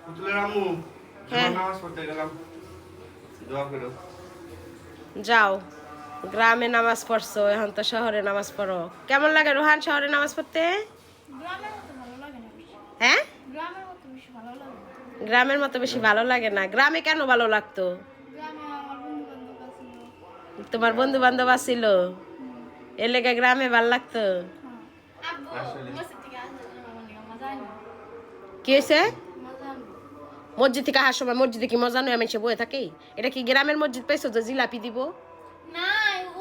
পুতুলের আম্মু হ্যাঁ নামাজ পড়তে গেলাম, দোয়া করো। যাও, গ্রামে নামাজ পড়ছো, এখন তো শহরে নামাজ পড়ো। কেমন লাগে রোহান শহরে নামাজ পড়তে? গ্রামের মতো ভালো লাগে না বেশি। হ্যাঁ, গ্রামের মতো বেশি ভালো লাগে না। গ্রামের মতো বেশি ভালো লাগে না। গ্রামে কেন ভালো লাগতো? গ্রামে আমার বন্ধু বান্ধব আছিল। তোমার বন্ধু বান্ধব আছিল, এর লেগে গ্রামে ভালো লাগতো। হ্যাঁ। আব্বু আসলে। মসজিদ থেকে আসলে মজা হয় না। কি হয়েছে? মজা হয় না। মসজিদ থেকে আসার সময় মসজিদে কি মজা নয়? আমি সে বয়ে থাকি? এটা কি গ্রামের মসজিদ পাইছো যে জিলাপি দিব? না,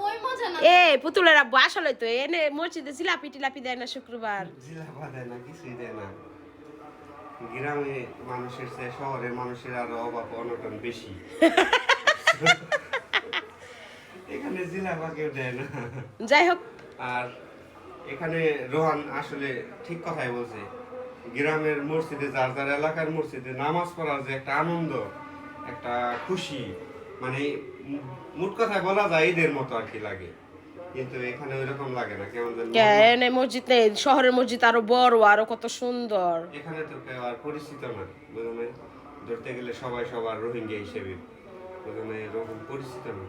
ওই মজা না। এ পুতুলের আব্বু আসলে তো এনে মসজিদে জিলাপি টিলাপি দেয় না শুক্রবার? জিলাপা দেয় না, কিছুই দেয় না। গ্রামে মানুষের চেয়ে শহরের মানুষের আরো অভাব অনটন বেশি। এখানে জিলাপা কেউ দেয় না। যাই হোক, আর এখানে রোহান আসলে ঠিক কথাই বলছে। গ্রামের মসজিদে যার যার এলাকার মসজিদে নামাজ পড়ার যে একটা আনন্দ, একটা খুশি, মানে মোট কথায় বলা যায় ঈদের মতো আর কি লাগে, কিন্তু এখানে ওইরকম লাগে না। কেমন যেন এনে মসজিদ নেই, শহরের মসজিদ আরো বড়, আরো কত সুন্দর। এখানে তো কেউ আর পরিচিত না, বুঝলেন? ধরতে গেলে সবাই সবার রোহিঙ্গা হিসেবে, বুঝলেন? এরকম পরিচিত না।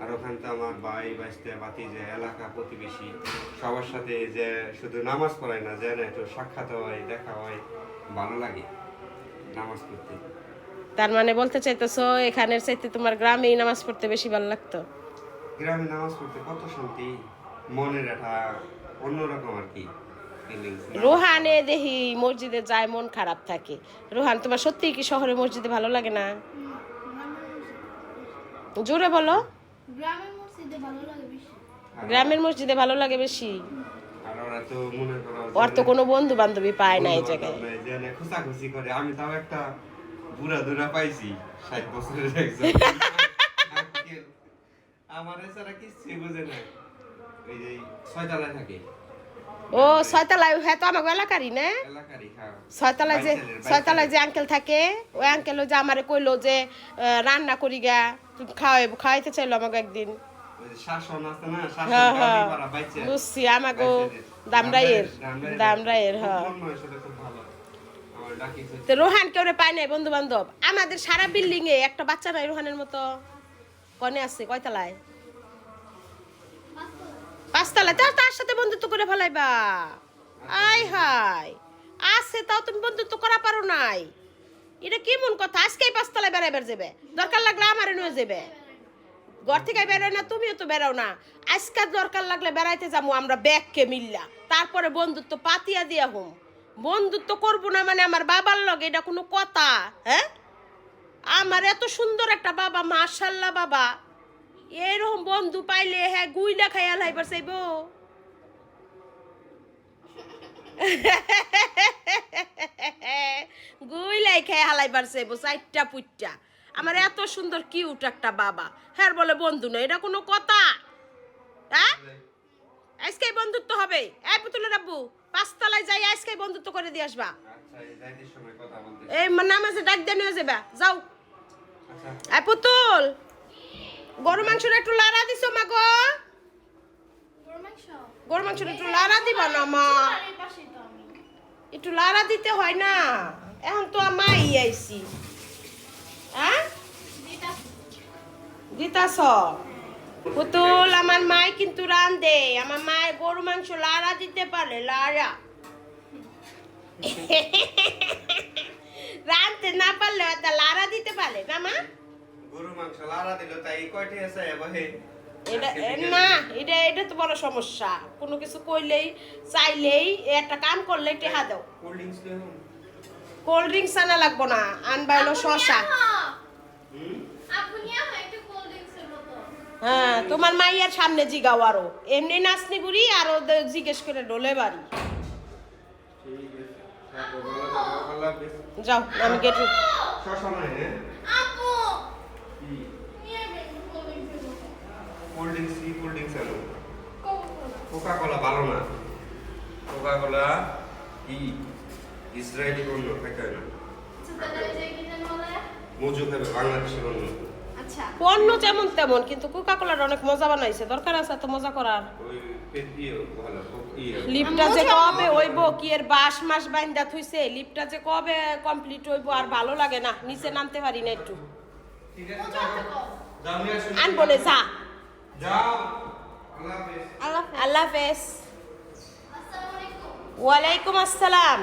আর ওখানে তো আমার ভাই বাঁচতে বাতি যে এলাকা প্রতিবেশী সবার সাথে যে শুধু নামাজ পড়ায় না, যে না একটু সাক্ষাৎ হয়, দেখা হয়, ভালো লাগে নামাজ পড়তে। তার মানে বলতে চাইতেছো এখানের চাইতে তোমার গ্রামেই নামাজ পড়তে বেশি ভালো লাগতো? গ্রামে নামাজ পড়তে কত শান্তি, মনের একটা অন্যরকম আর কি ফিলিংস। রোহানে দেখি মসজিদে যায় মন খারাপ থাকে। রোহান, তোমার সত্যিই কি শহরে মসজিদে ভালো লাগে না? জোরে বলো। গ্রামের মসজিদে ভালো লাগে বেশি। গ্রামের মসজিদে ভালো লাগে বেশি। আর ওরা তো মনে করো ওর তো কোনো বন্ধু বান্ধবী পায় না এই জায়গায়। খুশাখুশি করে। আমি তাও একটা বুড়া দুরা পাইছি 60 বছরের একজন। আমার এছাড়া কিছু বুঝে না। এই যে ছয়তলায় থাকে, ও ছয়তলায়, হ্যাঁ তো আমাকে এলাকারই না? এলাকারই। হ্যাঁ, ছয়তলায় যে আঙ্কেল থাকে, ওই আঙ্কেল যে আমারে কইলো যে রান্না করি গা, তুমি খাওয়াইতে চাইলো আমাকে একদিন। ওই যে শাসন আছে না, শাসন হ্যাঁ গালি হ্যাঁ করা বাইচে। বুঝছি, আমাকে দামরাইয়ের হ্যাঁ। খুব মনে হয়, সেটা খুব ভালো। আমার ডাকি তো রোহান কেউ পায় নাই বন্ধু বান্ধব? আমাদের সারা বিল্ডিং এ একটা বাচ্চা নাই রোহানের মতো। কনে আছে? কয়তলায়? পাঁচতলায়। তার সাথে বন্ধুত্ব করে ফেলাইবা? আই হাই, আছে তাও তুমি বন্ধুত্ব করা পারো নাই? এটা কি মন কথা? আজকেই পাঁচতলায় বেড়াইবার যাবে, দরকার লাগলে আমার নিয়ে যাবে। ঘর থেকে বেরোয় না, তুমিও তো বেরো না। আজকে দরকার লাগলে বেড়াইতে যাবো আমরা ব্যাগকে মিল্লা, তারপরে বন্ধুত্ব পাতিয়া দিয়া হুম। বন্ধুত্ব করবো না মানে আমার বাবার লগে, এটা কোনো কথা? হ্যাঁ, আমার এত সুন্দর একটা বাবা, মাশাল্লাহ বাবা, এরকম বন্ধু পাইলে হ্যাঁ গুইলা খাইয়া লাইবার চাইব। গুইলাই খাই হালাইবার চাইব চারটা পুইটা। আমার এত সুন্দর কিউট একটা বাবা, হ্যাঁ বলে বন্ধু না, এটা কোনো কথা? হ্যাঁ, আজকে বন্ধুত্ব হবে। এই পুতুলের আব্বু, পাঁচতলায় যাই আজকে বন্ধুত্ব করে দিয়ে আসবা। আচ্ছা, এই যাইতের সময় কথা বলতে। এই নামাজে ডাক দিয়ে নিয়ে যাবা, যাও। আচ্ছা, এই পুতুল, গরু মাংসটা একটু লাড়া দিছো মা গো? গরু মাংস? গরু মাংসটা একটু লাড়া দিবা না মা? এই পাশেই তো আমি। একটু লাড়া দিতে হয় না? এখন তো মাই আইছি। হ্যাঁ, দিতাছ? পুতুল, আমার মাই কিন্তু রান্ধে, আমার মায়ের গরু মাংস লাড়া দিতে পারে, লাড়া। রান্ধতে না পারলে তা লাড়া দিতে পারে না মা? গরু মাংস লারা দিল তাই কয়টি আছে এবারে? এটা না, এটা তো বড় সমস্যা। কোনো কিছু কইলেই চাইলেই একটা কাম করলে টেহা দাও। কোল্ড ড্রিঙ্কস লইও। কোল্ড ড্রিঙ্কস আনা লাগবো না, আনবা হলো শশা। আপু নিয়ে হয় একটু কোল্ড ড্রিঙ্কসের বোতল। হ্যাঁ, তোমার মাইয়ার সামনে জিগাও আরো, এমনি নাচনি বুড়ি আরো জিজ্ঞেস করে ডোলে বাড়ি। ঠিক আছে, থাকো, ভালো থাকো, আল্লাহ হাফেজ। যাও, আমি গেট। শশা নাই, হ্যাঁ? আপু কি? নিয়ে আসবেন কোল্ড ড্রিঙ্কসের বোতল। কোল্ড ড্রিঙ্কস কি? কোল্ড ড্রিঙ্কস আনো। কোকা-কোলা। কোকা কোলা ভালো না। কোকা কোলা কি ইসরায়েলি পণ্য, খাইতে হয় না। আচ্ছা, তাহলে ওই যে কি যেন বলে? মজু খাবে বাংলাদেশের পণ্য। আচ্ছা, আচ্ছা পণ্য যেমন তেমন, কিন্তু কোকা কোলার অনেক মজা বানাইছে, দরকার আছে এত মজা করার। ওই ইয়ে ভালো ইয়ে লিপটা যে কবে হইব, কি এর বাস মাস বাইন্দা থইছে, লিপটা যে কবে কমপ্লিট হইব আর ভালো লাগে না, নিচে নামতে পারি না একটু। ঠিক আছে যাও যাও নিয়ে আসো আনবো নে, যা। যাও আল্লাহ হাফেজ আল্লাহ হাফেজ। আসসালামু আলাইকুম ওয়ালাইকুম আসসালাম।